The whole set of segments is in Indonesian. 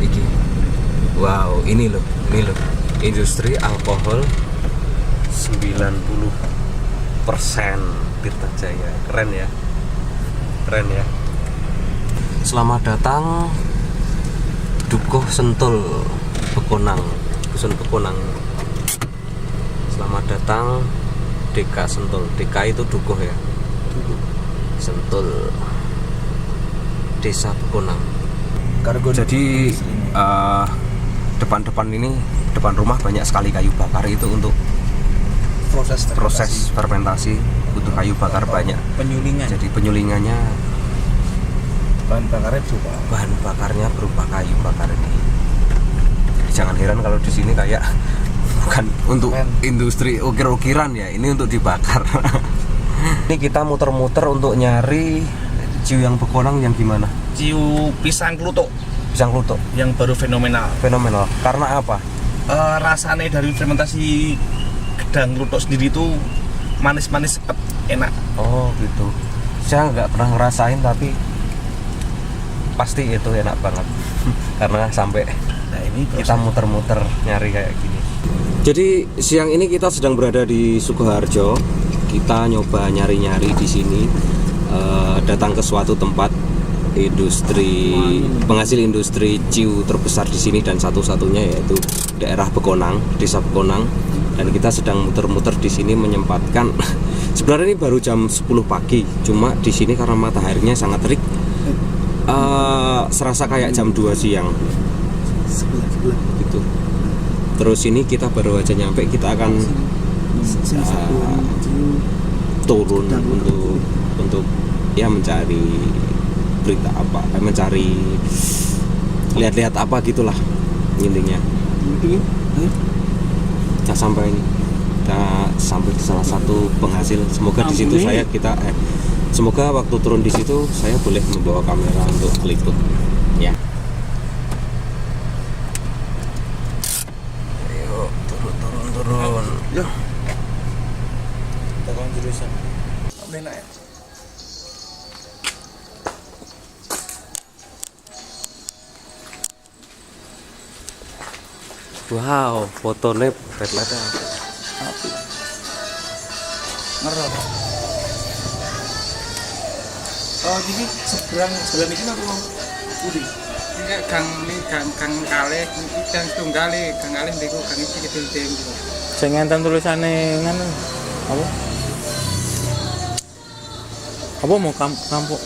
iki. Wow, ini loh industri alkohol 90% Tirtajaya. Keren ya. Selamat datang Dukuh Sentul Bekonang, Dusun Bekonang. Selamat datang Deka Sentul. Deka itu Dukuh ya. Sentul Desa Bekonang. Jadi depan ini, depan rumah banyak sekali kayu bakar. Itu untuk proses fermentasi butuh kayu bakar banyak. Penyulingan. Jadi penyulingannya bahan bakarnya berupa kayu bakar ini. Jadi jangan heran kalau di sini kayak bukan untuk industri ukir-ukiran ya, ini untuk dibakar. Ini kita muter-muter untuk nyari ciu yang Bekonang yang gimana? Ciu pisang kluthuk yang baru fenomenal. Karena apa? Rasanya dari fermentasi gedang kluthuk sendiri itu manis-manis, sepet, enak. Oh gitu. Saya nggak pernah ngerasain tapi pasti itu enak banget. Karena sampai ini kita muter-muter nyari kayak gini. Jadi siang ini kita sedang berada di Sukoharjo. Kita nyoba nyari-nyari di sini, datang ke suatu tempat penghasil industri ciu terbesar di sini dan satu-satunya, yaitu daerah Bekonang, Desa Bekonang. Dan kita sedang muter-muter di sini menyempatkan. Sebenarnya ini baru jam 10 pagi, cuma di sini karena mataharinya sangat terik, serasa kayak jam 2 siang. Gitu. Terus ini kita baru aja nyampe, kita akan turun untuk ya mencari berita apa, mencari lihat-lihat apa gitulah intinya. Kita sampai di salah satu penghasil. Semoga di situ semoga waktu turun di situ saya boleh membawa kamera untuk meliput ya. Ayo turun. Loh. Tekan jurusan. Enak ya. Wow, fotonya red-red. Ngerti. Oh, jadi seberang ini aku Udi. Ini gang kalih, gang tunggalé, gang kalih niku gang iki gedhe gitu. Sing enten tulisane ngono. Apa? Apa mau kampung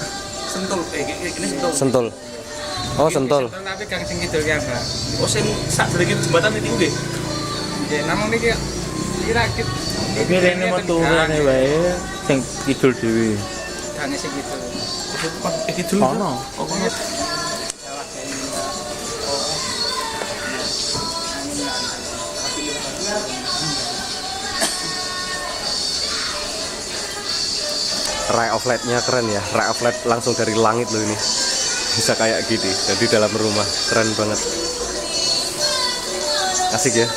Sentul? Ini Sentul. Sentul. Oh, Sentul. Tapi gang sing kidul ki Mbak. Oh, sing sak deleke jembatan iki nggih. Nggih, namung niki rakit. Iki rene metu rene wae sing kidul dhewe. Gange sing kidul. Kidul. Ono. Oh, kono. Ray of light-nya keren ya. Ray of light langsung dari langit loh ini. Bisa kayak gini. Jadi dalam rumah keren banget. Asik ya.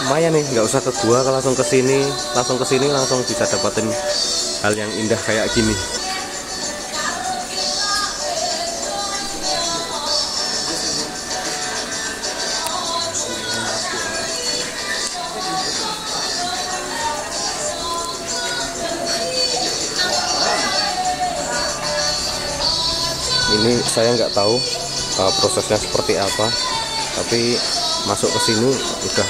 Lumayan nih, nggak usah ke gua, kalau langsung ke sini langsung bisa dapetin hal yang indah kayak gini. Ini saya nggak tahu prosesnya seperti apa, tapi masuk ke sini udah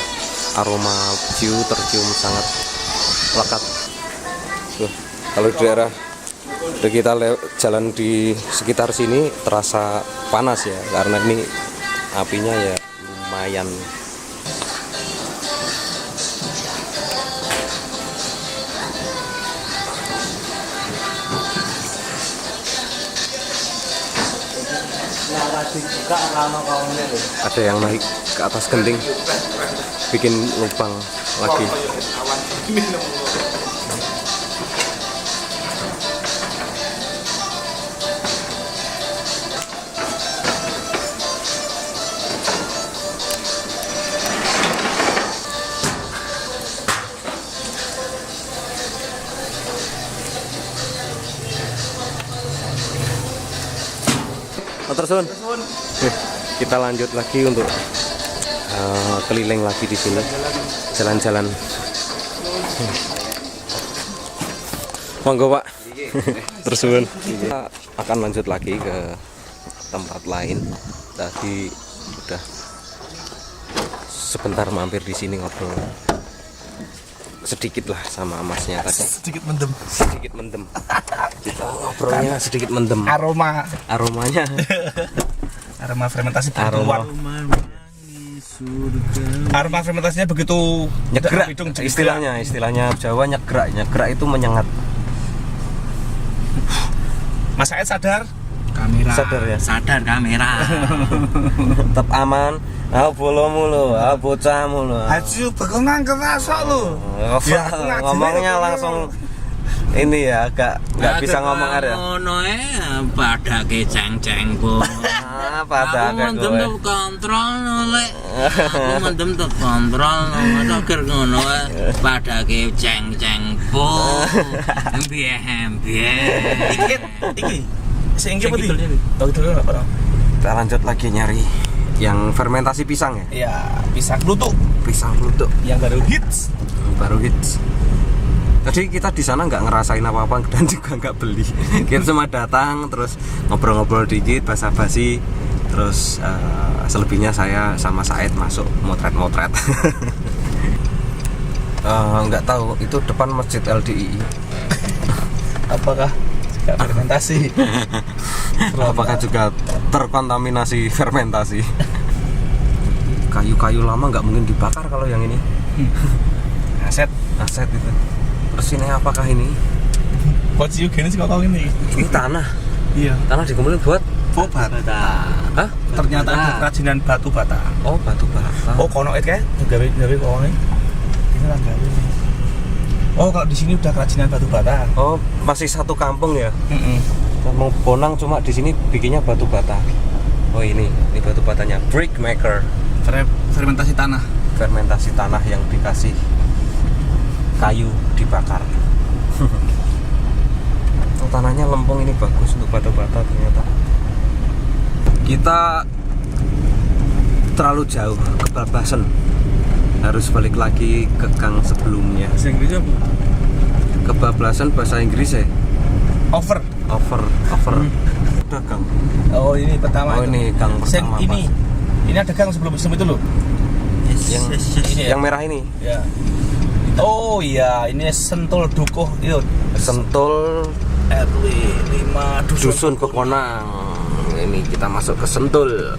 aroma ciu tercium sangat lekat. Tuh, kalau di daerah kita jalan di sekitar sini terasa panas ya, karena ini apinya ya lumayan. Ada yang naik ke atas genting, bikin lubang lagi. Matur suwun. Kita lanjut lagi untuk keliling lagi di sini, jalan-jalan. Monggo Pak. Terus suwun. Kita akan lanjut lagi ke tempat lain. Tadi udah sebentar mampir di sini ngobrol sedikit lah sama masnya tadi. Sedikit mendem. Sedikit mendem. Kita ngobrolnya sedikit mendem. Aromanya. Aroma fermentasi Aroma. Aroma fermentasinya begitu Nyegrak hidung istilahnya Jawa nyegrak itu menyengat. Mas Said sadar? Kamera. Sadar ya? Sadar kamera. Tetap aman. Bolomu lo, bocahmu lo. Haji berkenang kerasok lo. Ya, Ngomongnya langsung ini ya, nggak bisa ngomong ada. Ngono pada keceng-ceng bu. Pada aku mendem tuh kontrol oleh. Aku mendem tuh kontrol oleh. Akhir ngono pada keceng-ceng bu. Biar. Iki. Sehingga putih. Tahu itu apa? Kita lanjut lagi nyari yang fermentasi pisang ya. Ya, pisang klutuk. Pisang klutuk Yang baru hits. Tadi kita di sana nggak ngerasain apa-apa dan juga nggak beli. Kita cuma datang terus ngobrol-ngobrol dikit, basa-basi, terus selebihnya saya sama Said masuk motret-motret. Nggak tahu itu depan masjid LDII. Apakah juga fermentasi? Apakah juga terkontaminasi fermentasi? Kayu-kayu lama nggak mungkin dibakar kalau yang ini. Aset itu. Terus ini apakah ini? Buat siu gini sih kau ini. Ini tanah. Iya. Tanah dikumpulin buat Bobat. Hah? Ternyata ada kerajinan batu bata. Oh, batu bata. Oh, kono itu kayak gawe kono ini. Ini lah gawe. Oh, kalau di sini udah kerajinan batu bata. Oh, masih satu kampung ya? Heeh. Mau Bonang cuma di sini bikinnya batu bata. Oh, ini batu batanya. Brick maker. Fermentasi tanah. Fermentasi tanah yang dikasih kayu dibakar. Oh, tanahnya lempung, ini bagus untuk batu bata ternyata. Kita terlalu jauh, kebablasan. Harus balik lagi ke gang sebelumnya. Bahasa Inggris apa? Kebablasan bahasa Inggris ya? Over. Udah gang. Oh, ini pertama. Oh, ini gang pertama. Ini ada gang sebelum itu loh. Yang merah ini. Ya. Oh iya, ini Sentul Dukuh itu. Sentul RW 5 Dusun Bekonang. Ini kita masuk ke Sentul.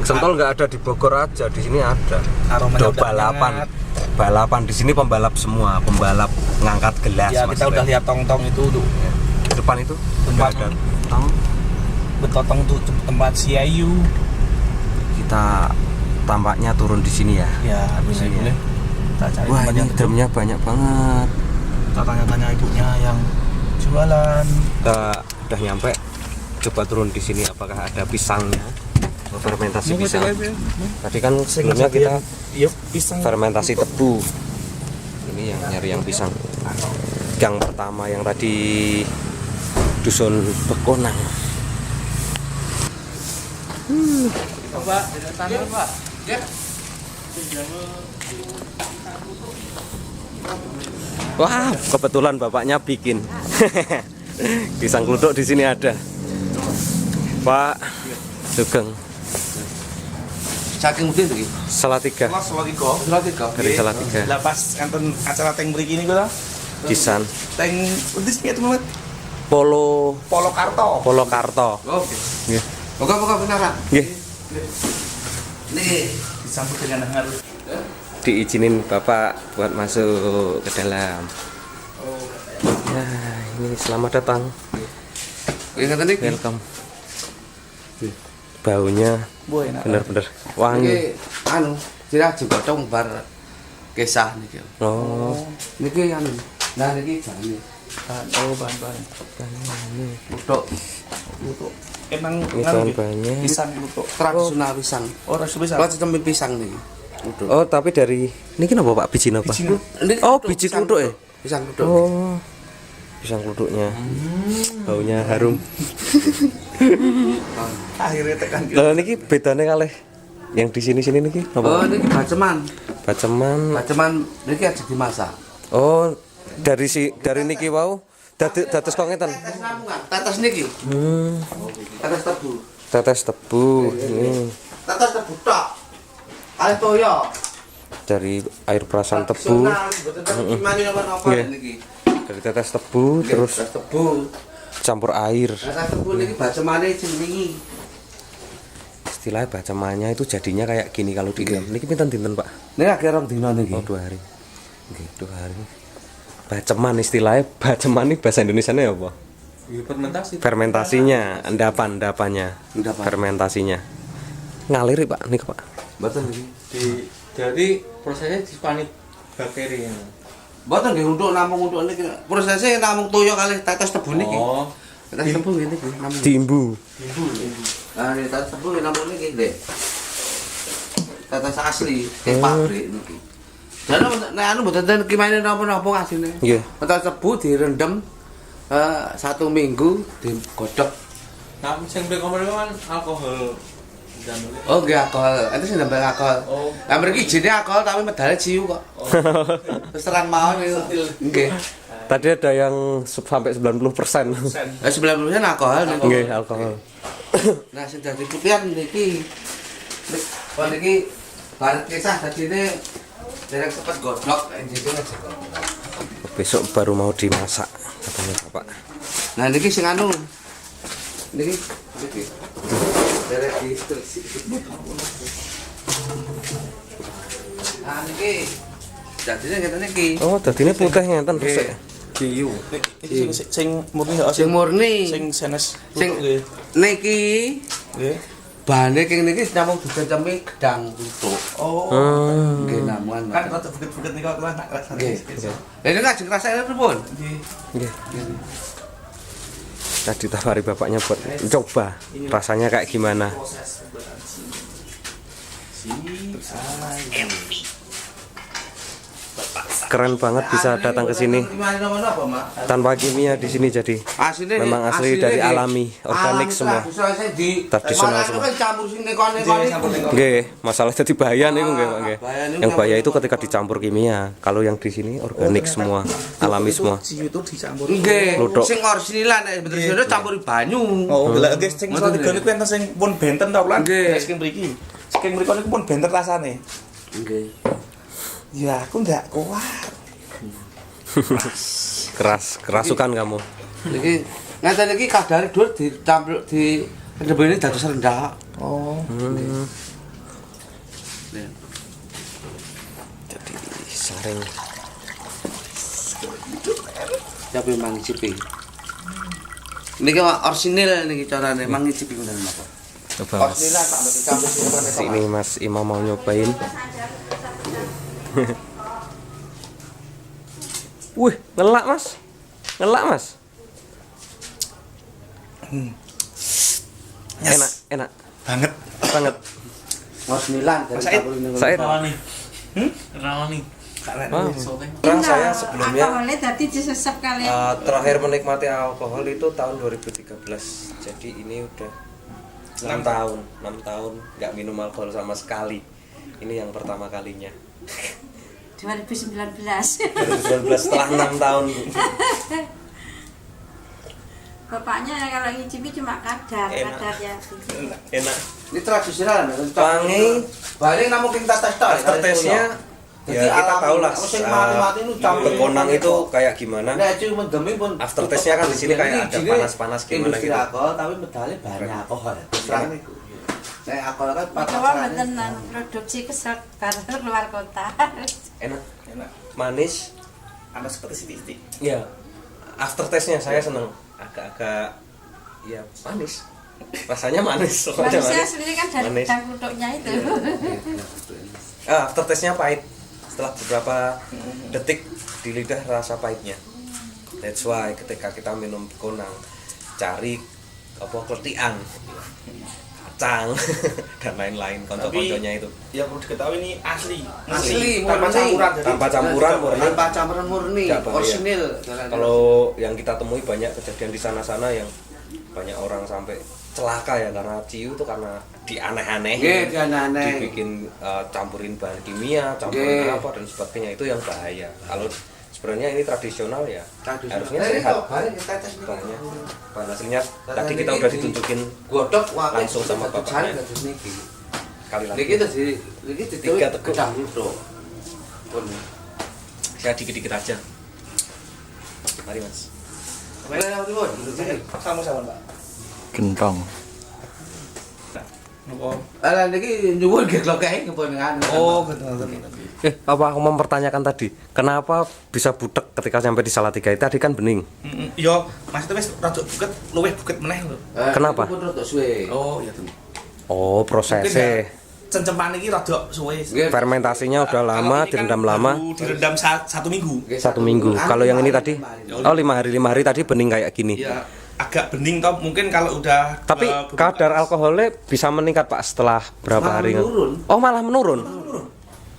Sentul nggak ada di Bogor aja, di sini ada. Aromanya udah balapan di sini, pembalap semua, pembalap ngangkat gelas. Ya, kita udah lihat tong-tong itu tuh. Depan itu Tempat ada tong. Betotong tuh tempat siayu. Kita tampaknya turun di sini ya. Ya, boleh. Kita cari Wah, tempat ini yang teduh. drumnya banyak banget. Kita tanya-tanya ibunya yang jualan. Kita udah nyampe. Coba turun di sini, apakah ada pisangnya? Fermentasi pisang. Tadi kan sebelumnya kita pisang fermentasi tebu. Ini yang nyari yang pisang. Gang pertama yang tadi Dusun Bekonang. Pak, tanah Pak. Ya. Wah, kebetulan bapaknya bikin. Pisang kluthuk di sini ada. Pak Sugeng. Saking mungkin iki. Salatiga. Dari Salatiga. Lah pas enten acara teng mriki niku lho. Kisan. Teng udis piye teman? Polo Karto. Oke. Nggih. Moga benar. Nggih. Nih, Disambut dengan harus. Diizinin Bapak buat masuk ke dalam. Nah, ini selamat datang. ngeten iki. Welcome. Baunya Enak. bener-bener wangi. Iki anu, sirah digotong bar kisah niki. Oh, Niki anu. Nah niki jane. Oh, bahan-bahan. Untuk Emang ini ngaruh, bahan-bahannya. pisang kluthuk. tradisional pisang. Oh, rasa pisang. Kalau sistem pisang niki. Untuk. Oh, tapi dari ini kenapa Pak biji apa? Biji. Niki Oh, kutuk, biji pisang kutuk ya? Pisang kutuk. Oh, pisang kluthuknya. Baunya harum. Akhirnya tekan Lah niki bedane kalih yang di sini-sini niki Oh, apa? ini baceman. Baceman. Baceman niki aja dimasak. Oh, dari niki wau dados kok ngeten. Tetes niki. Tetes tebu. Tetes tebu. Tetes tebu tok. Ayo toyo. Dari air perasan tebu. Gimana napa Nggih. niki? Dari tetes tebu terus Tetes tebu. campur air. Tetes tebu niki bacemane jenengi. Istilahnya bacemannya itu jadinya kayak gini kalau di niki pinten dinten, Pak? Niki akhir rong dina niki. Oh, 2 hari. Nggih, 2 hari. Baceman istilahnya, baceman ini bahasa Indonesianya apa? fermentasi. Fermentasinya, endapannya. Endapan. Fermentasinya. Ngalir, Pak, niki, Pak. Mboten niki. Jadi prosesnya dispani bakteri. Mboten nggih untuk namung untuk niki. Prosesnya namung toyo kalih tetes tebu niki. Oh, Tetes tebu niki namung. Diimbu. Ah, ini tetes tebu namung niki, Dek. Tetes asli, ke pabrik niki. Dan nek anu mboten ten kimane napa-napa asline. Nggih. Tetes tebu direndam 1 minggu digodhog. nah sing ngomong kan alkohol. Oh, nggih alkohol. Itu sing ndambel alkohol. Oh. Lah mriki ijine alkohol tapi medale ciu kok. Terus terang mawon niku. Nggih. Tadi ada yang sampai 90%. 90% alkohol niku. Nggih, alkohol. Nah, sing dadi putihan niki. Kok niki baret kisah dadine derek cepet godhog njene aja. Besok baru mau dimasak katanya Bapak. Nah, niki sing anu. Niki derek instruksi. Nah, niki dadine ngeten niki. Oh, dadine putih ngeten resik. Diyu. Sing murni heeh Sing murni. sing sanes. Sing nggih. niki Nggih. bahane keng niki namung dicecemi gedang kluthuk. Oh. Nggih namungan. Kan rada buket-buket niku aku lah nak rasane. Nggih. Lah ini ngajeng rasane pripun? Nggih. Tadi ditawari bapaknya buat coba rasanya kayak gimana. Proses Keren banget bisa datang ke sini Gimana apa, Mak? tanpa kimia di sini jadi Asline memang asli dari alami, organik semua. Tradisional semua. Kan campur sing nekon-nekon iku. Nggih, masalah jadi bahaya niku nggih, Pak nggih. bahaya niku Yang bahaya itu ketika dicampur kimia. Kalau yang di sini organik semua, alami semua. Si itu dicampur. Nggih, Kluthuk. sing orisinal nek bener-bener campuri banyu. Oh, lha nggih sing iso digone kuwi enten sing pun benten ta lan. Nggih. Sing mriki. Sing mriki niku pun benten rasane. Nggih. Ya, aku ndak kuat. Kerasukan kamu. Niki ngeten iki kadare dhuwur dicampur di ndebene dados rendah. Oh. Jadi saring. Tapi mangicipi. Niki orisinal niki carane mangicipi ngoten napa. Coba Mas. Orisinal tak dicampur sing Sini Mas Imam mau nyobain. Wih, ngelak Mas. Ngelak Mas. Enak, enak Banget. banget. Orisinal dari Said. campur ini. Saya Rawani. Rawani. Wah, orang saya sebelumnya alkoholnya tadi disesep kalian. terakhir menikmati alkohol itu tahun 2013. Jadi ini udah 6 tahun nggak minum alkohol sama sekali. Ini yang pertama kalinya. 2019. 2019 setelah 6 tahun. Bapaknya kalau ngicipi cuma kadar Enak. ya. Enak. Ini tradisional ya. Wangi. Balik namung kita tes tok. Aftertaste-nya ya kita tahu lah. Bekonang itu kayak gimana. Nek cium mendemi pun Aftertaste-nya kan di sini kayak ada panas-panas gimana industri gitu. alkohol tapi medalnya banyak alkohol. Terang niku. Nek alkohol kan Bawa betenan produksi kesel baru keluar kota. Enak, Enak. manis. Ada seperti titik. Ya. Aftertaste-nya saya seneng. Agak-agak ya manis. Rasanya manis. Soalnya Manusia manis. sendiri kan dari Manis. gedang kluthuknya itu. Aftertaste-nya pahit. Setelah beberapa detik di lidah rasa pahitnya. That's why ketika kita minum konang cari apa kletikan. kacang dan lain-lain konco-konconya itu. Yang perlu diketahui ini asli, Asli, tanpa murni. campuran. Jadi Tanpa campuran, murni. Tanpa campuran murni, Nggak bahaya. orisinil. Kalau yang kita temui banyak kejadian di sana-sana yang banyak orang sampai celaka ya karena ciu itu karena dianeh-aneh, Nggih, dianeh-aneh. dibikin campurin bahan kimia, campurin Nggih. apa dan sebagainya, itu yang bahaya. Kalau sebenarnya ini tradisional ya, Tradisional. harusnya Nah, ini sehat. kok, balik kita tes nih. Bahannya, bahan hasilnya tadi kita ini udah di- ditunjukin Godok wae langsung sama bapaknya. niki. kali lagi. Niki terus niki Tiga teguk. gedang ludo. Pun. Saya dikit-dikit aja. Mari mas. Kemana yang dulu? sama-sama Pak. Gentong. Nopo? Alah niki nyuwun nggih klokae kepun kan. Oh, betul. Apa aku mempertanyakan tadi, kenapa bisa butek ketika sampai di Salatiga? Tadi kan bening. Yo, Mas itu wis rada buket, luwih buket meneh lho. Kenapa? Pun rada suwe. Oh, iya tuh. Oh, prosesnya. Cengceman iki rada suwe. Nggih. Fermentasinya udah lama, Kalau ini kan direndam lama. baru direndam 1 minggu. Nggih, 1 minggu. Kalau yang ini tadi, oh 5 hari tadi bening kayak gini. Ya, agak bening toh mungkin kalau udah Tapi beberapa- kadar alkoholnya bisa meningkat Pak setelah berapa Malah hari? menurun. Oh malah menurun.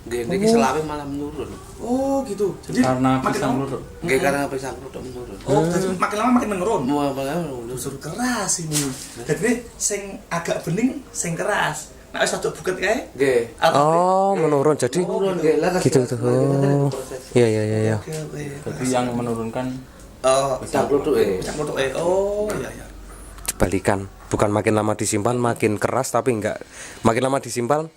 Nggih niki selawe malah menurun. Oh, gitu. Jadi Karena makin pisang lama- luruk. Nggih karena pisang ludo menurun. Oh, jadi makin lama makin menurun. Mau apa menurun. Suruh keras ini. Jadi sing agak bening, sing keras. Nah, wis rada buket kae. Nggih. Oh menurun jadi Menurun nggih lah. gitu tuh. Oh. Iya iya iya. Iya. Oke, oke. Jadi yang menurunkan Pisang ludo Cak motok oh iya iya. Balikan, bukan makin lama disimpan makin keras, tapi enggak, makin lama disimpan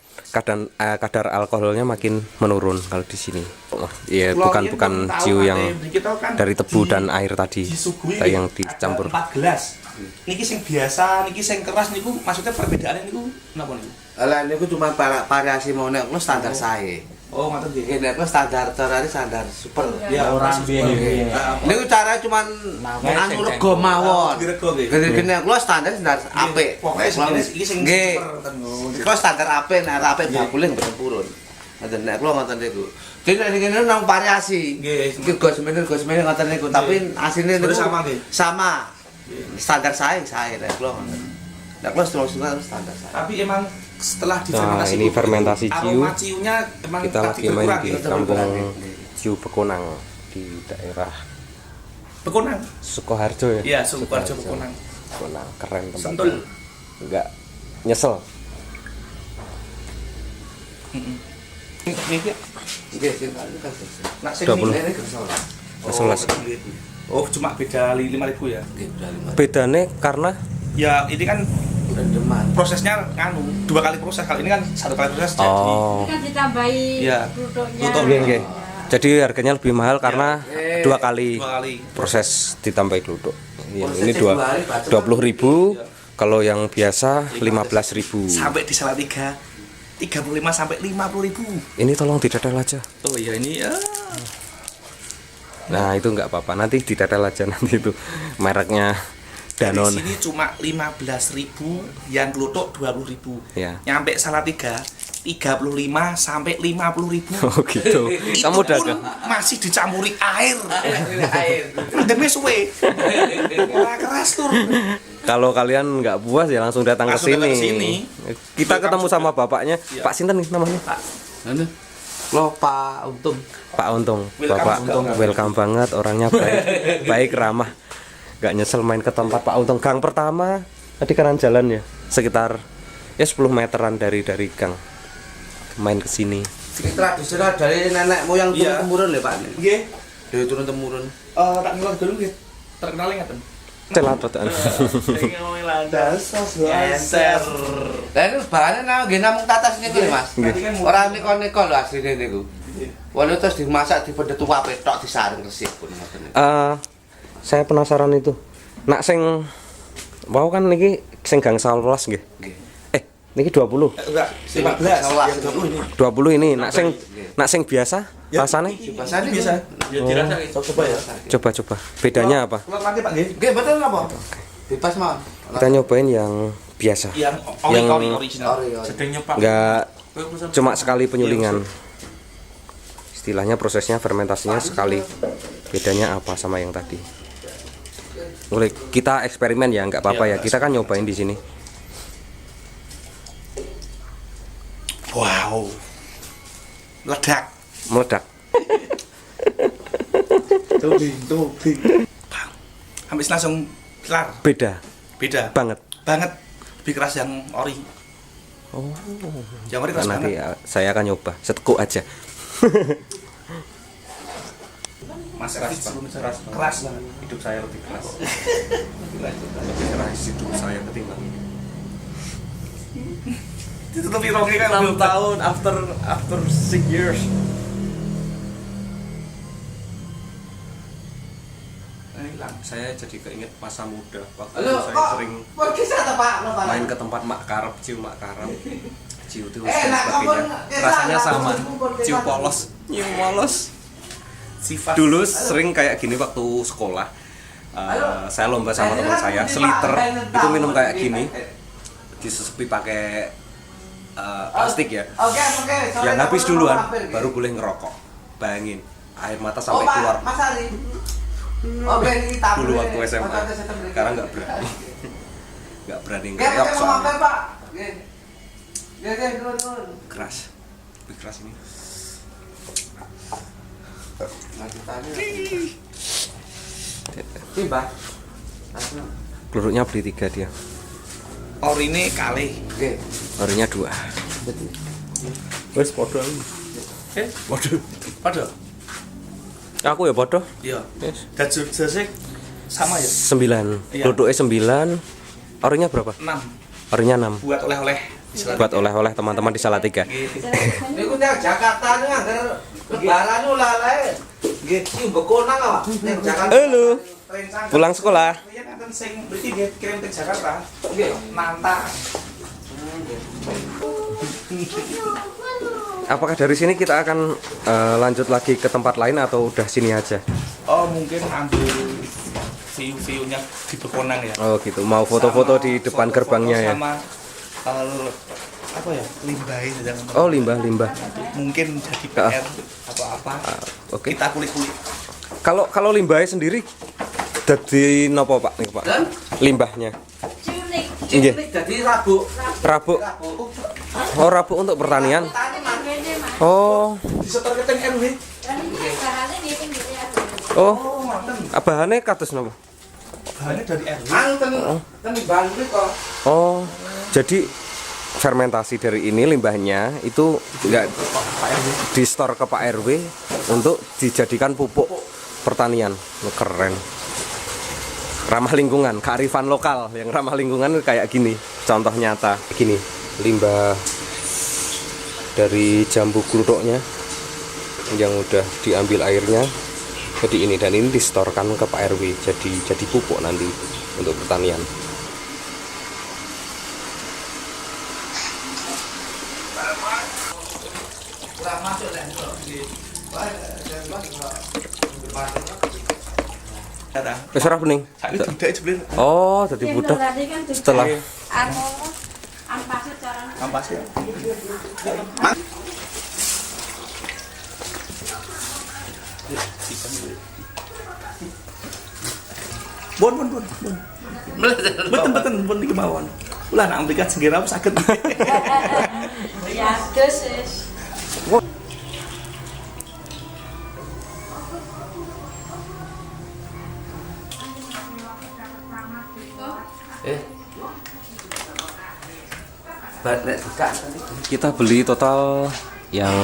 kadar alkoholnya makin menurun kalau di sini. Oh, iya bukan ciu yang dari tebu dan air tadi disuguhi kayak yang dicampur. 4 gelas. Niki sing biasa, niki sing keras niku maksudnya perbedaannya niku napa niku? Alah niku cuma variasi mau nek kuwi standar sae. Oh, ngoten nggih. Nggih nek kuwi standar carane standar super. Ya, orang biyen. Niku cara cuman anu rego mawon. Dirego nggih. Gede-gede kuwi standar apik. Pokoknya sejenis iki sing nggih. super ngoten niku. Kuwi standar apik nek apik bakule mboten purun. Ngoten nek kula ngoten niku. Jadi nek kene nang variasi. Nggih. Iki gosmene ngoten niku, tapi asline niku Sama nggih. sama. Standar sae nek kula ngoten. Nek kula standar sae. Tapi emang setelah Nah difermentasi ini fermentasi ciu. aroma ciunya emang Kita tadi lagi main berkurang, di gitu. kampung Ciu Bekonang di daerah Bekonang. Sukoharjo ya. Iya, Sukoharjo Bekonang. Bekonang keren tempatnya. Sentul. Enggak nyesel. Niki Nggih, sing kan. nak sing 20. ini. Ini kesel. Keselas. Oh, cuma beda 5.000 ya. Nggih, udah 5. Bedanya karena Ya, ini kan Rendeman. prosesnya nganu 2 kali proses. Kalau ini kan 1 kali proses jadi oh Ini kan ditambahi Iya. duduknya. Duduk, nggih, nggih. Jadi harganya lebih mahal karena Ya. 2 kali 2 kali. proses ditambah geluduk. Iya, Prosesnya ini 2 kali, Pak. 20.000. Kalau yang biasa 15.000. Sampai di Salatiga 35 sampai 50.000. Ini tolong didadal aja. Oh iya ini ya. Nah itu nggak apa-apa, nanti didadal aja nanti itu mereknya Di Danone. sini cuma 15.000, yang kelutuk 20.000. Ya. Nyampe Salatiga 35 sampai 50.000. Oh gitu. Itu Kamu udah pun masih dicampuri air. Air. Ademnya suwe. Ora keras tur. Kalau kalian nggak puas ya langsung datang ke Langsung datang sini. ke sini. Kita ketemu sama bapaknya, Iya. Pak Sinten nih namanya. Anu. Lo Pak Untung. Pak Untung. Welcome, Bapak Untung. welcome banget, orangnya baik, baik ramah. Nggak nyesel main ke tempat Pak Untung. Gang pertama tadi kanan jalan ya, sekitar ya 10 meteran dari gang. Main ke sini. Ini tradisional dari nenek moyang turun Iya. temurun lho Pak. Nggih. Dari turun temurun. Tak ngelak dulu nggih. Terkenal ngaten. Celat-celan. Geser. Lah itu bahannya nang nggih namung tatas niki lho Mas. Tadi kan Ora neko-neko lho asline niku. Walau terus dimasak dipedet tuwape tok disaring resik pun ngoten. Saya penasaran itu. Nak sing wow kan niki sing gang 11 nggih. Nggih. Niki 20. Enggak, 15. Yang 20 ini. 20 ini nak sing biasa rasanya Bahasane Bisa. Ya dirasa Coba ya. coba bedanya apa? Keluar nanti Pak nggih. Nggih betul napa? Bebas mawon. Kita nyobain yang biasa, Yang Yang- original. Ori. sedang nyepak. nggak cuma sekali penyulingan. Istilahnya prosesnya fermentasinya sekali. Bedanya apa sama yang tadi? Boleh kita eksperimen ya, nggak apa-apa ya. Kita kan nyobain di sini. Wow. Ledak. Meledak. Tubing. Bang. Habis langsung kelar. Beda Beda banget. banget. Lebih keras yang ori. Oh. Yang ori keras Nanti banget. saya akan nyoba setekuk aja. Mas Keras, Keras, Bang. keras banget. Hidup saya lebih keras. Lebih keras hidup saya ketimbang ini. Ditutupi rongnya kan 6 tahun after 6 years. hilang. Saya jadi keinget masa muda waktu Halo, saya kok sering pergi sana Pak? Lo, Pak? main ke tempat Mak Karep, ciu Mak Karep, ciu itu dan Nak, sebagainya. kamu- Rasanya Nak, sama, kamu- ciu polos, nyium polos. Sifat Dulu sering kayak gini waktu sekolah. Saya lomba sama teman saya, seliter itu minum kayak gini, disesepi pakai plastik ya. Oke. Yang habis duluan baru boleh ngerokok. Bayangin, air mata sampai keluar. Mas Ari. Oke, ini tamu. Dulu waktu SMA, sekarang nggak berani. Nggak berani Oke, ngereok mau soalnya. mampir, Pak. Oke, turun. Keras, lebih keras ini. Tiba. Peluruknya beli 3 dia, ori ini kali. Oke. orinya 2. Wes podo. Waduh. Waduh. Aku ya podo. Iya. Yes. Dan jersey sama ya? 9. Iya. Peluruknya 9. Orinya berapa? 6. Orinya 6. Buat oleh-oleh. Buat oleh-oleh teman-teman di Salatiga. Ini ku nang Jakarta nih anggar lebaran lu lae. Nggih, iki bekonang apa? Ning Jakarta. Halo. Pulang sekolah. Iya kan sing berarti dia kirim ke Jakarta. Nggih. Nantang. Apakah dari sini kita akan lanjut lagi ke tempat lain atau udah sini aja? Oh, mungkin ambil view-nya di Bekonang ya. Oh gitu. Mau foto-foto di depan Foto-foto gerbangnya ya? sama apa ya? Limbah jangan. Oh limbah. Mungkin jadi PR atau apa. Oke. Kita kulik-kulik. Kalau limbahnya sendiri jadi nopo Pak nih Pak? Dan Limbahnya. Nggih. jadi rabuk. Rabuk. Oh rabuk untuk pertanian. Oh. Disetor ke teng RW. Oh. Bahannya kados nopo? Bahannya dari RW. Anu ten Bandung kok. Oh. Jadi fermentasi dari ini limbahnya itu enggak di store ke Pak RW untuk dijadikan pupuk pertanian. Oh, keren. Ramah lingkungan, kearifan lokal yang ramah lingkungan kayak gini. Contoh nyata gini, limbah dari jambu gludoknya yang udah diambil airnya. Jadi ini dan ini distorkan ke Pak RW jadi pupuk nanti untuk pertanian. Kurang masuk lah. Ada. Wis ora bening. Saiki tidak jeblir. Oh, jadi budak setelah ampasnya cara Ampas ya. Bon. Betul di kemauan. Ulah nak ambilkan segera sakit. ya dosis. Nek buka tadi. kita beli total yang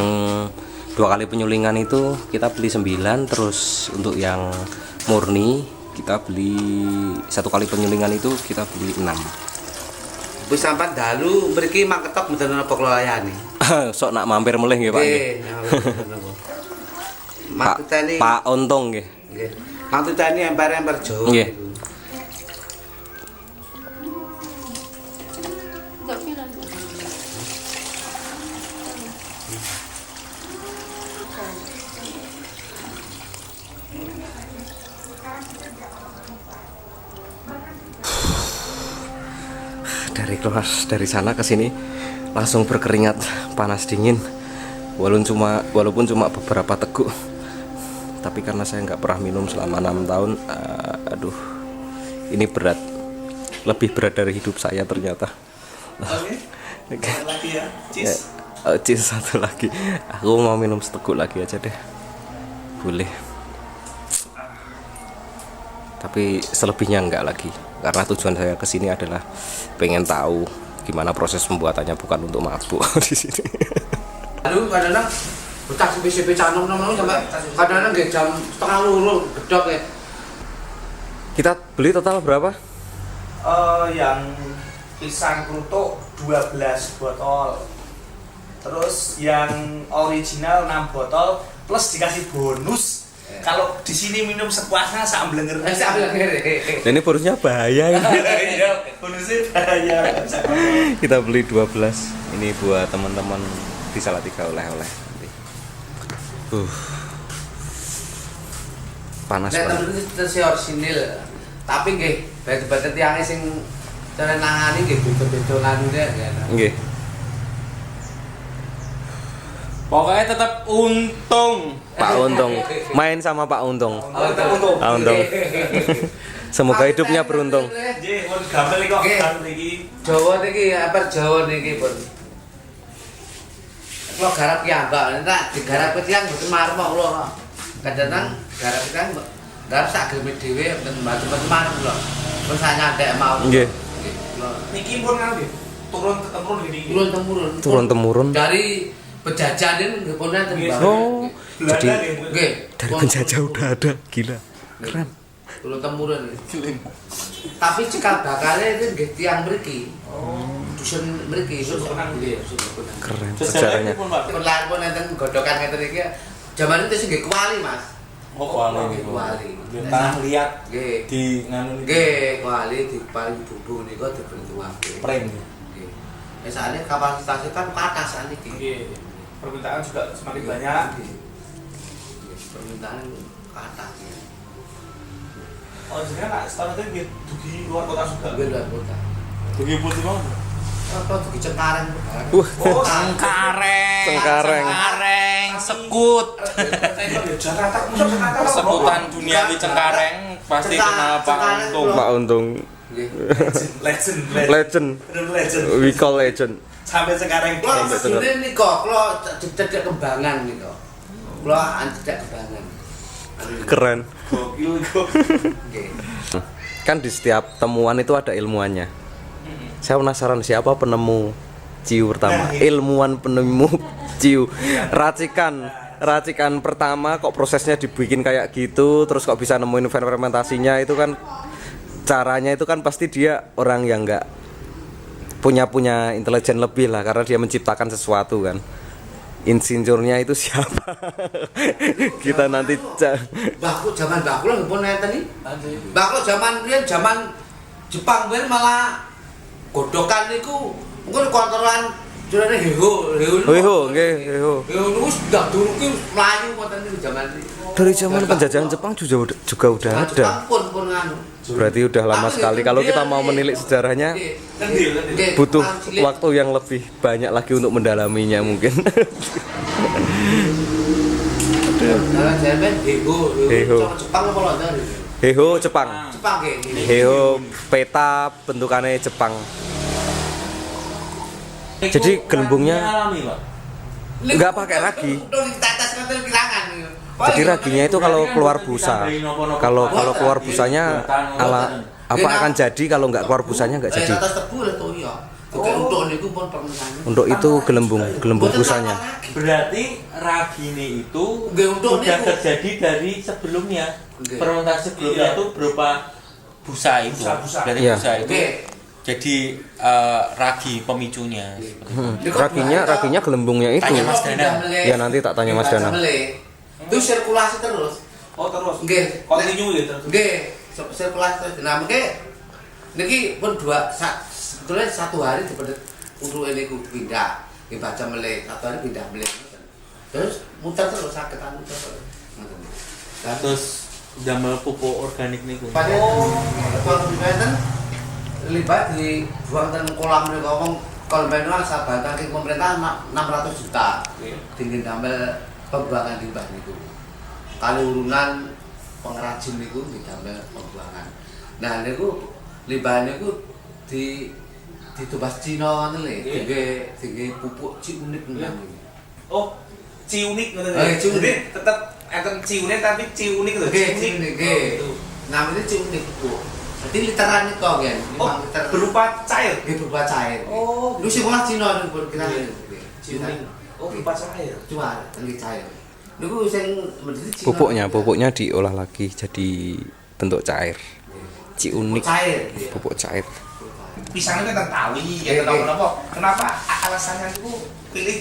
2 kali penyulingan itu kita beli 9, terus untuk yang murni kita beli 1 kali penyulingan itu kita beli 6. Wis sampean dalu mriki mangketok mboten napa kula layani. Sok nak mampir melih nggih Pak nggih. Maktutani. Pak Untung nggih. Nggih. Maktutani emper-emper Jawa. Nggih. Enggak bilang. Dari keluar dari sana ke sini langsung berkeringat panas dingin. Walaupun cuma beberapa teguk. Tapi karena saya nggak pernah minum selama 6 tahun, aduh, ini berat, lebih berat dari hidup saya ternyata. Oke. Lagi ya. Cheers. Cheers satu lagi. Aku mau minum seteguk lagi aja deh. Boleh. Tapi selebihnya enggak lagi. Karena tujuan saya ke sini adalah pengen tahu gimana proses pembuatannya, bukan untuk mabuk di sini. Lalu kadang-kadang tas CP canom sampai kadang-kadang nggih jam 1:30 gedok ya. Kita beli total berapa? Yang pisang kluthuk 12 botol. Terus yang original 6 botol plus dikasih bonus. Kalau di sini minum sepuasnya sak blenger. Ini bonusnya bahaya ini. Iya, bonusnya bahaya. Kita beli 12. Ini buat teman-teman di Salatiga oleh-oleh. Panas Nek banget. temen iki si orisinil. Tapi nggih, batu-batu tiange sing cara nangani nggih beda-beda lanune ya. Nggih. Pokoknya tetap untung. Pak Untung, main sama Pak Untung. Untung. Pak Untung. Semoga hidupnya beruntung. Nggih, mun gamel kok kan iki. Jawa niki apa Jawa niki pun. Kalau garap ya mbak, nanti digarap tiang betul marmo kula. Kadang garap tiang garap sak gelem dhewe macam-macam marmo kula. Terus hanya ada mau. Nggih. Niki pun kan nggih turun temurun gini. Turun temurun. Dari penjajahan nggih pun enten Mbak. Oh, jadi Nggih. dari penjajah udah ada, gila, keren. Turun temurun. Tapi cikal bakalnya itu nggih tiang mriki. Dusun mriki iso nggih. Keren sejarahnya. Perlahan pun enten godokan ngeten iki. Zaman itu sing nggih kuali, Mas. Oh, kuali. Kuali. Tanah liat Nggih. di nganu Nggih, kuali diparingi bumbu niku dibentukake. Pring. Nggih. Misalnya kapasitasnya kan ke atas saniki. Nggih. Permintaan juga semakin banyak. Permintaan ke atas. Oh, jadi kan setahun itu nggih dugi luar kota juga. Nggih luar kota. Dugi putih mau. Apa dugi Cengkareng. Wah, Oh, Cengkareng. Sekut. Jakarta, pusat Jakarta. Sekutan duniawi Cengkareng pasti kenal Pak Untung. Pak Untung, Nggih. Legend. legend. Bener legend. We call legend. Sampai sekarang Kalau Sampai tenan. sebenarnya nih kok, kalau tidak kembangan nih kok. Kalau tidak kembangan. Keren. gokil kok. Oke. Kan di setiap temuan itu ada ilmuannya. Saya penasaran siapa penemu ciu pertama. Ilmuwan penemu ciu. Racikan pertama kok prosesnya dibikin kayak gitu, terus kok bisa nemuin fermentasinya, itu kan caranya itu kan pasti dia orang yang nggak punya intelijen lebih lah, karena dia menciptakan sesuatu kan. Insinyurnya itu siapa? Kita nanti Mbahku zaman mbahku lho pun nenten iki. Mbahku zaman riyen zaman Jepang ben malah godokan niku mungkin kontrolan jurane heho. nggih, heho. Heho niku sudah dulu ki mlayu wonten niku zaman iki. Dari zaman penjajahan Jepang juga udah ada. Jepang pun nganu. Berarti udah lama sekali. Kalau kita mau menilik sejarahnya, butuh waktu yang lebih banyak lagi untuk mendalaminya mungkin. Nah, zaman heho. Jepang apa London? Heho Jepang. Jepang nggih. Heho peta bentukannya Jepang. Jadi gelembungnya nggak pakai ragi. Jadi raginya itu kalau keluar busa. Kalau keluar busanya ala apa akan jadi, kalau nggak keluar busanya nggak jadi. Untuk itu gelembung busanya. Berarti ragine itu Nggih, untuk udah niku. terjadi dari sebelumnya. Nggih. Fermentasi sebelumnya itu berupa busa itu. Busa. Berarti Iya. busa itu Nggih. jadi ragi pemicunya. Raginya gelembungnya itu. Tanya Mas Danang. Ya nanti tak tanya Mas Danang. Itu sirkulasi terus. Oh, terus. Nggih. Continue ya terus. Nggih, sirkulasi terus. Nah, mengke niki pun sebetulnya satu hari dipedhet untuk ini ku pindah. Nggih baca meleh, satu hari pindah meleh. Terus muter terus saketan muter terus. Ngoten. Nah, Terus damel pupuk organik niku. pada kalau dimainkan libat di buang ten kolam nih ngomong kalau main sahabat kaki pemerintah 600 juta tinggi damel pembuangan limbah niku kali urunan pengrajin niku di damel pembuangan. Nah niku limbah niku di ditubas Cina ngono lho, tinggi pupuk ciunik nang. Oh, ciunik ngono Oh, ciunik. Jadi tetep enten ciunik tapi ciunik lho. Nggih, ciunik nggih. Namanya ciunik pupuk. Jadi literan itu kan, Oh, liter berupa cair. nggih berupa cair. Oh, Lu sing olah Cina niku kira ciunik. Oh, berupa cair. Cuma nggih cair. Niku sing menjadi Cina. Pupuknya diolah lagi jadi bentuk cair. Ciunik, cair. pupuk cair. Pisangnya kan tawi, ya tahu kenapa? Kenapa alasannya itu pilih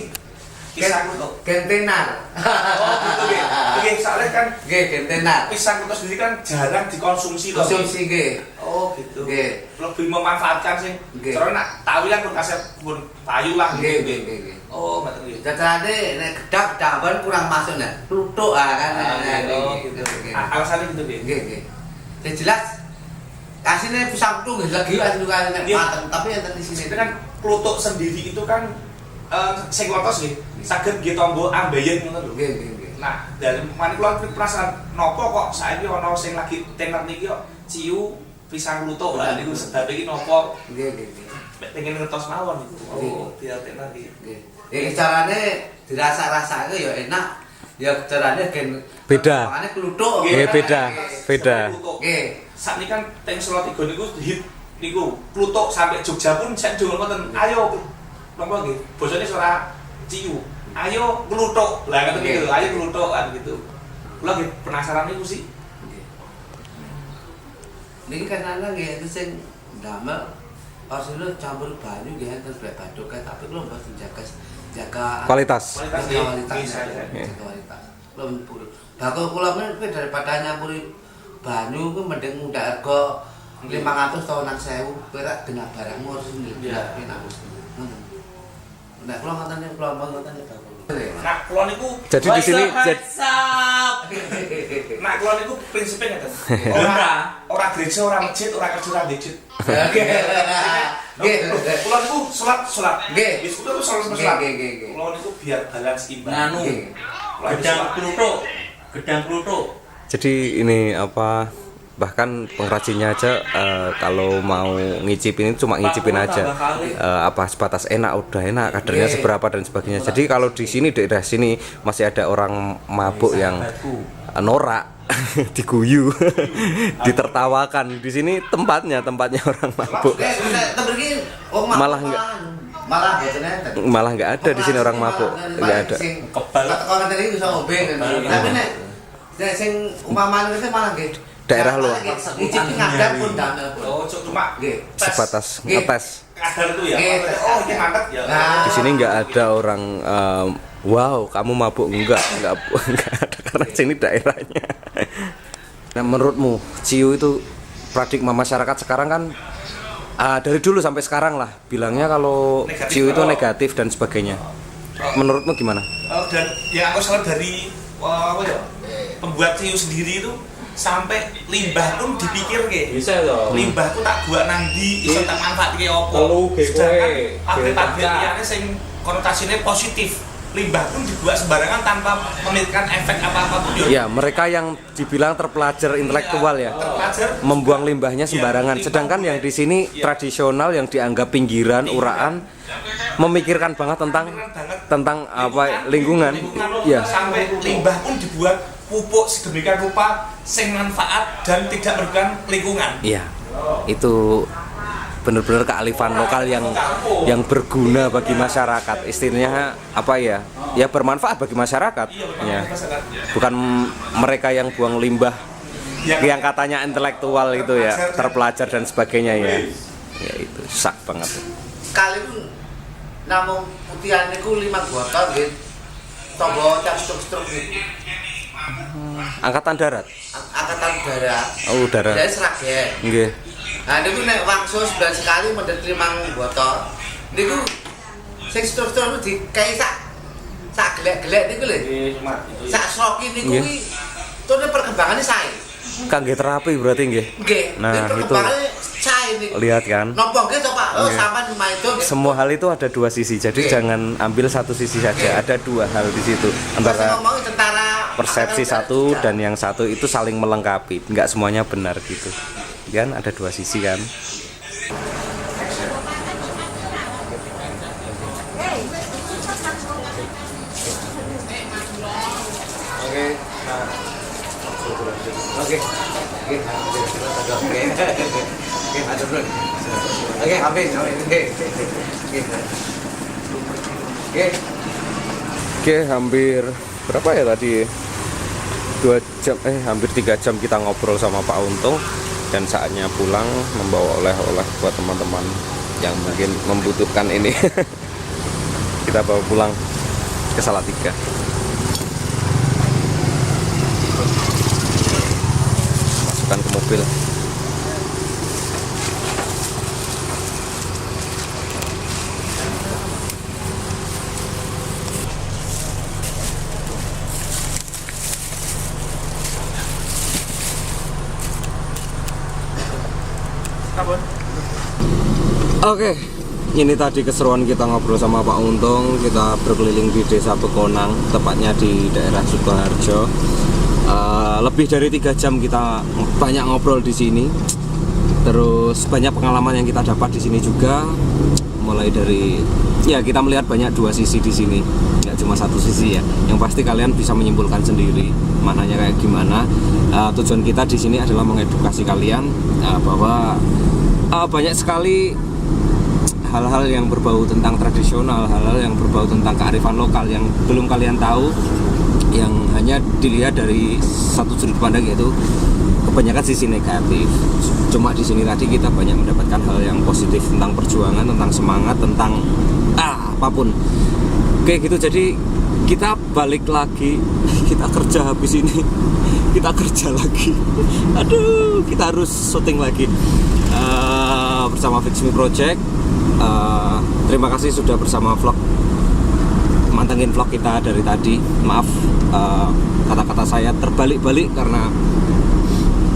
pisang kuto? Gentenar. Oh, gitu ya. Oke, soalnya kan Nggih, gentenar. pisang kuto sendiri kan jarang dikonsumsi toh. Konsumsi nggih. Oh, gitu. Nggih. Lebih memanfaatkan sih. Nggih. Soalnya nak tawi kan berkasih pun payu lah Nggih, gitu. nggih, nggih. Oh, betul gitu. Jajane nek gedak-gedakan kurang masuk nek. Plutuk kan. Oh, gitu. Alasannya gitu ya. Nggih, nggih. Yang jelas kasihnya pisang tuh nggih lagi asli kan nek Iya. mateng, tapi enten di sini Itu kan klutuk sendiri itu kan sing lotos nggih. Saged nggih tombo ambeien ngono lho. nggih, nggih, nggih. Nah, dari mana kula penasaran nopo kok saiki ana sing lagi tenar niki kok ciu pisang klutuk lah niku sebab iki nopo Nggih, nggih, nggih. pengen ngertos mawon niku. Oh, dia tenar iki. Nggih. Ya carane dirasa-rasake ya enak. Ya carane gen Beda. Makane kluthuk. Nggih, beda. Nggih. Saat ini kan teng Solo 3 niku hit niku klutuk sampai Jogja pun saya dengar ngoten. Ayo napa nggih? Bosone ora ciu. Ayo klutuk. Lah ngoten gitu. Ayo klutuk kan gitu. Kula nggih penasaran niku sih. Niki kan ana nggih sing ndamel asline campur banyu nggih enten blek bathuk tapi kula mboten jaga Kualitas. Kualitas kualitas. nggih. Kualitas. Kula pun bakul kula men daripada nyampuri banyu ku mending mundak harga 500 atau 6.000 perak genah barangmu harus Iya. enak. Nek kula ngoten kula ngoten bakul. Nah, kula niku Jadi di sini nah kula niku prinsipnya ngeten. Ora gereja, ora masjid, ora kerja, ora masjid. Nggih. Kula niku salat. Nggih. Wis kudu salat. Nggih. Kula niku biar balance imbang. Nganu, gedang kluthuk. Jadi ini apa, bahkan pengrajinnya aja kalau mau ngicipin itu cuma ngicipin aja, apa sebatas enak udah enak, kadarnya seberapa dan sebagainya. Jadi kalau di sini daerah sini masih ada orang mabuk yang norak diguyu ditertawakan. Di sini tempatnya orang mabuk, Malah malah nggak ada di sini orang mabuk, nggak ada. Kebal. Kalau tadi bisa ngobeng. Tapi nek sing umpamane itu malah nggih Daerah luar. ngicipi ngadap pun damel pun. Oh, cuma Nggih. Sebatas Nggih. ngetes. kadar itu ya. Nggih. Oh, ini mantap ya. Nah. Di sini nggak ada orang wow kamu mabuk, enggak ada, karena sini daerahnya. Nah, menurutmu ciu itu paradigma masyarakat sekarang kan dari dulu sampai sekarang lah bilangnya kalau Negatif. ciu itu negatif dan sebagainya. Menurutmu gimana? Dan yang aku salah dari apa ya? Pembuat ciu sendiri itu sampai limbah pun dipikir ke. Bisa toh. Limbah ku tak buat nandi iso tak manfaatke opo. Telu ge Sedangkan kowe. pabrik-pabrik Ge liyane sing konotasinya positif. Limbah pun dibuat sembarangan tanpa memikirkan efek apa-apa pun. Ya, mereka yang dibilang terpelajar intelektual ya, Terpelajar membuang limbahnya sembarangan. Sedangkan yang di sini tradisional yang dianggap pinggiran, uraan, memikirkan banget tentang apa lingkungan. Ya, sampai limbah pun dibuat pupuk sedemikian rupa sing manfaat dan tidak merugikan lingkungan. iya. Itu benar-benar kearifan lokal yang berguna bagi masyarakat. Istilahnya apa ya? Ya bermanfaat bagi masyarakat. Ya. Bukan mereka yang buang limbah yang katanya intelektual itu ya, terpelajar dan sebagainya ya. Ya itu sak banget. Kali itu namung putihan niku 5 botol nggih. Tombol cap struk-struk niku. Angkatan darat. Angkatan Darat. Oh, darat. Dari Sragen. Nggih. Nah niku nek wangsul sebulan sekali mendhet 5 botol. Niku sing struk-struk niku dikai sak gelek-gelek niku lho. Cuma itu. Sak sloki niku Nggih. kuwi terus perkembangannya sae. Kangge terapi berarti nggih. Nggih. Nah, perkembangannya sae niku. Lihat kan. Nopo nggih to Pak? Oh Nggih. sampean lumayan itu. Semua hal itu ada dua sisi. Jadi Oke. jangan ambil satu sisi saja. Ada dua hal di situ. Antara ngomongin tentara persepsi satu dan yang satu itu saling melengkapi. Nggak semuanya benar gitu. Kan ada dua sisi kan. Oke. Nah. Oke. Oke, habis. Oke, hampir berapa ya tadi? 2 jam, hampir 3 jam kita ngobrol sama Pak Untung, dan saatnya pulang membawa oleh-oleh buat teman-teman yang mungkin membutuhkan ini. Kita bawa pulang ke Salatiga. Masukkan ke mobil. Oke, ini tadi keseruan kita ngobrol sama Pak Untung. Kita berkeliling di Desa Bekonang, tepatnya di daerah Sukoharjo. Lebih dari 3 jam kita banyak ngobrol di sini. Terus banyak pengalaman yang kita dapat di sini juga. Mulai dari kita melihat banyak 2 sisi di sini, nggak cuma 1 sisi ya. Yang pasti kalian bisa menyimpulkan sendiri maknanya kayak gimana. Tujuan kita di sini adalah mengedukasi kalian bahwa banyak sekali hal-hal yang berbau tentang tradisional, hal-hal yang berbau tentang kearifan lokal yang belum kalian tahu, yang hanya dilihat dari satu sudut pandang, yaitu kebanyakan sisi negatif. Cuma di sini tadi kita banyak mendapatkan hal yang positif tentang perjuangan, tentang semangat, tentang apapun. Oke gitu, jadi kita balik lagi, kita kerja habis ini, kita kerja lagi. Aduh, kita harus syuting lagi bersama Fix Me Project. Terima kasih sudah bersama mantengin vlog kita dari tadi. Maaf kata-kata saya terbalik-balik karena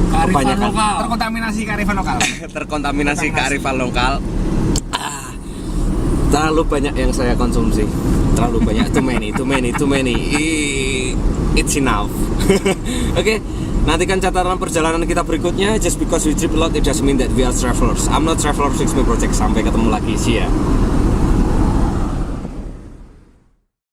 kebanyakan terkontaminasi kearifan lokal. Terkontaminasi kearifan lokal. Terlalu banyak yang saya konsumsi. Terlalu banyak, too many. It's enough. Oke. Nantikan catatan perjalanan kita berikutnya. Just because we trip a lot, it doesn't mean that we are travelers. I'm not traveler, Fix Me Project. Sampai ketemu lagi, see ya.